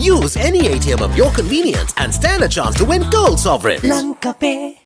Use any ATM of your convenience and stand a chance to win gold sovereign. Lanka-Pay.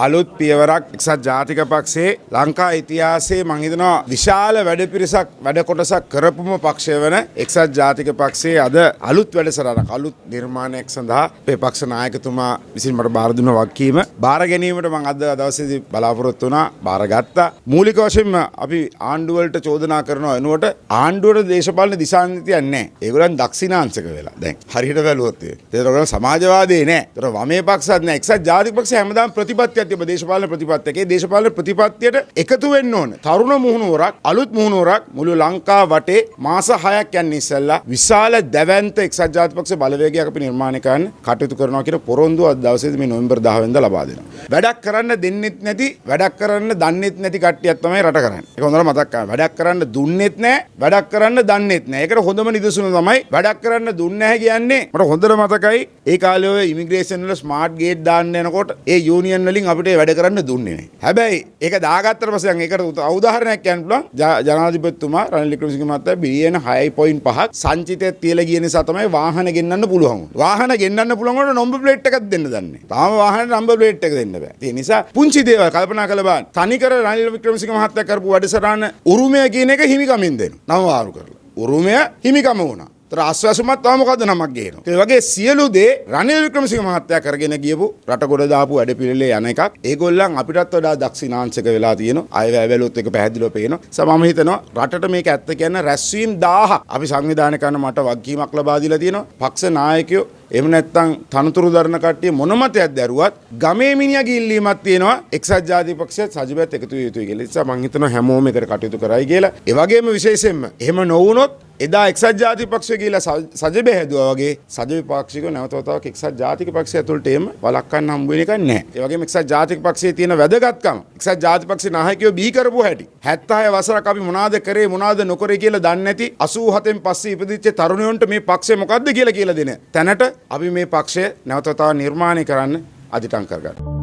අලුත් පියවරක් එක්සත් ජාතික පක්ෂයේ ලංකා ඉතිහාසයේ මම හිතනවා විශාල වැඩ පිරිසක් වැඩ කොටසක් කරපුම පක්ෂය වෙන එක්සත් ජාතික පක්ෂයේ අද අලුත් වැඩසටහනක් අලුත් නිර්මාණයක් සඳහා අපේ පක්ෂ නායකතුමා විසින් මට බාර දුන්න වගකීම බාර ගැනීමට මම අද දවසේදී බලාපොරොත්තු වුණා බාරගත්තා. මූලික වශයෙන්ම අපි ආණ්ඩුව වලට චෝදනා කරනවා එනකොට ආණ්ඩුවට දේශපාලන දිශානීතියක් නැහැ. ඒගොල්ලන් දක්ෂිනාංශක වෙලා. දැන් හරියට බැලුවොත් ඒතරම් සමාජවාදී නැහැ. ඒතර වමේ පක්ෂත් නැහැ. එක්සත් ජාතික පක්ෂය හැමදාම ප්‍රතිපත්තියක් තිබ්බ දේශපාලන ප්‍රතිපත්තියක. ඒ දේශපාලන ප්‍රතිපත්තියට එකතු වෙන්න ඕන. තරුණ මුහුණුවරක් අලුත් මුහුණුවරක් මුළු ලංකාව වටේ මාස 6ක් යන ඉස්සෙල්ලා විශාල දැවැන්ත එක්සත් ජාතික පක්ෂ බලවේගයක් අපි නිර්මාණය කරන්න කටයුතු කරනවා කියන පොරොන්දුව අද දවසේදී මේ නොවැම්බර් 10 වෙනිදා ලබා දෙනවා. වැඩක් කරන්න දෙන්නෙත් නැති වැඩක් කරන්න දන්නෙත් නැති කට්ටියක් තමයි රට කරන්නේ. ඒක හොඳට මතක් ගන්න. වැඩක් කරන්න දුන්නෙත් නැහැ වැඩක් කරන්න දන්නෙත් නැහැ. ඒකට හොඳම නිදසුන තමයි වැඩක් කරන්න දුන්නේ නැහැ කියන්නේ මට හොඳට මතකයි ඒ කාලේ ඔය ඉමිග්‍රේෂන් වල ස්මාර්ට් ගේට් දාන්න යනකොට ඒ යූනියන් වලින් අපිට වැඩ කරන්න දුන්නේ නැහැ. හැබැයි ඒක දාගත්තට පස්සේ ඒකට උදාහරණයක් කියන්න පුළුවන්. ජනාධිපතිතුමා රනිල් වික්‍රමසිංහ මහත්තයා බිලියන 6.5ක් සංචිතයක් තියලා ගිය නිසා තමයි වාහන ගෙන්නන්න පුළුවන්. වාහන ගෙන්නන්න පුළුවන් වුණා නම්බර් ප්ලේට් එකක් දෙන්න දන්නේ. තාම වාහනේ නම්බර් ප්ලේට් එක දෙන්න බෑ. ඒ නිසා පුංචි දේවල් කල්පනා කරලා බලන්න. තනිකර රනිල් වික්‍රමසිංහ මහත්තයා කරපු වැඩසටහන උරුමය කියන එක හිමිකමින් දෙන්න. නම වාරු කරලා. උරුමය හිමිකම වුණා. ආශ්වාසමත් තව මොකද්ද නමක් ගේනවා. ඒ වගේ සියලු දේ රනිල් වික්‍රමසිංහ මහත්තයා කරගෙන ගියපු රට ගොඩ දාපු වැඩ පිළිලේ යන එකක්. ඒගොල්ලන් අපිටත් වඩා දක්ෂිනාංශක වෙලා තියෙනවා. අය වැවලුත් එක පැහැදිලිව පේනවා. මම හිතනවා රටට මේක ඇත්ත කියන රැස්වීම් 1000ක් අපි සංවිධානය කරන මට වගකීමක් ලබා දීලා තියෙනවා. පක්ෂ නායකයෝ එහෙම නැත්නම් තනතුරු දරන කට්ටිය මොන මතයක් දැරුවත් ගමේ මිනිහාගේ ඉල්ලීමක් තියෙනවා එක්සත් ජාතික පක්ෂයත් සජිබත් එකතු විය යුතුයි කියලා. ඒ නිසා මම හිතනවා හැමෝම එකට කටයුතු කරයි කියලා. ඒ වගේම විශේෂයෙන්ම එහෙම නොවුනොත් එදා එක්සත් ජාතික පක්ෂය කියලා සජිබේ හැදුවා වගේ සජිබේ පාක්ෂිකව නැවත වතාවක් එක්සත් ජාතික පක්ෂය ඇතුළට එම වළක්වන්න හම්බ වෙන එකක් නැහැ. ඒ වගේම එක්සත් ජාතික පක්ෂයේ තියෙන වැදගත්කම එක්සත් ජාතික පක්ෂේ නායකයෝ බිහි කරපු හැටි 76 වසරක් අපි මොනවාද කරේ මොනවාද නොකරේ කියලා දන්නේ නැති 87න් පස්සේ ඉපදිච්ච තරුණයන්ට මේ පක්ෂය මොකද්ද කියලා දෙන තැනට අපි මේ පක්ෂය නැවත වතාවක් නිර්මාණය කරන්න අදිටන් කරගන්නවා.